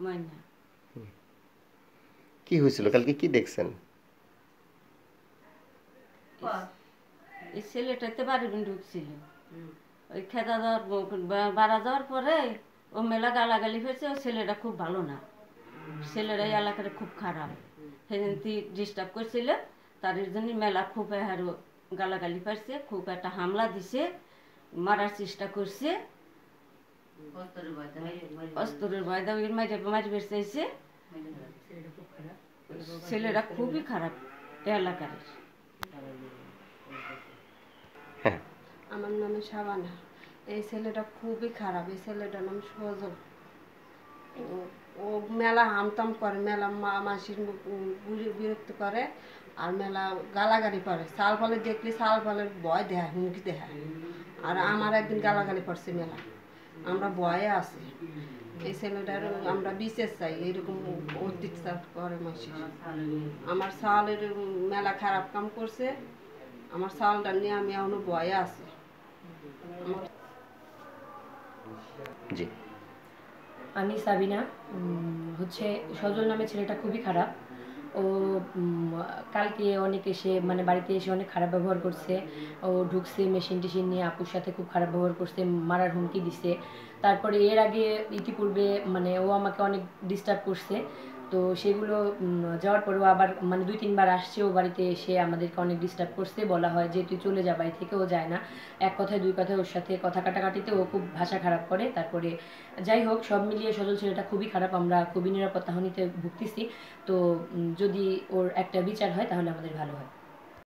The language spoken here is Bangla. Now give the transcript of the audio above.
ময়না। কি হয়েছিল কালকে, কি দেখছেন? এই ছেলেটাতে বাড়ি ঢুকছিল, ওই খেতা যাওয়ার বাড়া যাওয়ার পরে ও মেলা গালাগালি হয়েছে। ও ছেলেটা খুব ভালো না, ছেলেরা এই এলাকাটা খুব খারাপ, সেদিন ডিস্টার্ব করছিল, তার জন্য মেলা খুব আরো গালাগালি পাইছে, খুব একটা হামলা দিছে, মারার চেষ্টা করছে, অস্ত্রের বয়দা মারি চাইছে। ছেলেরা খুবই খারাপ এলাকার। হ্যাঁ, আমার নামে শাবানা। এই ছেলেটা খুবই খারাপ, এই ছেলেটার নাম সজল। ও মেলা হামতাম করে, মেলা মাসির বিরক্ত করে, আর মেলা গালাগালি করে। সাল ফলে দেখলে সাল ফলের ভয় দেয়, হুমকি দেয়। আর আমার একদিন গালাগালি করছে মেলা, আমরা ভয়ে আছি। এই ছেলেটার আমরা বিশেষ চাই, এইরকম অত্যাচার করে মাসি। আমার সালের মেলা খারাপ কাম করছে, আমার সালটা নিয়ে আমি এখনো ভয়ে আছি। জি। আমি সাবিনা। হচ্ছে সজল নামে ছেলেটা খুবই খারাপ। ও কালকে অনেক এসে মানে বাড়িতে এসে অনেক খারাপ ব্যবহার করছে। ও ঢুকছে মেশিন টেশিন নিয়ে আপুর সাথে খুব খারাপ ব্যবহার করছে, মারার হুমকি দিছে। তারপরে এর আগে ইতিপূর্বে মানে ও আমাকে অনেক ডিস্টার্ব করছে। তো সেগুলো যাওয়ার পরেও আবার মানে 2-3 বার আসছে ও বাড়িতে এসে আমাদেরকে অনেক ডিস্টার্ব করছে। বলা হয় যে তুই চলে যা বাড়ি থেকে, ও যায় না। এক কথায় দুই কথায় ওর সাথে কথা কাটাকাটিতে ও খুব ভাষা খারাপ করে। তারপরে যাই হোক, সব মিলিয়ে সজল ছেলেটা খুবই খারাপ, আমরা খুবই নিরাপত্তাহীনতায় ভুগতেছি। তো যদি ওর একটা বিচার হয় তাহলে আমাদের ভালো হয়।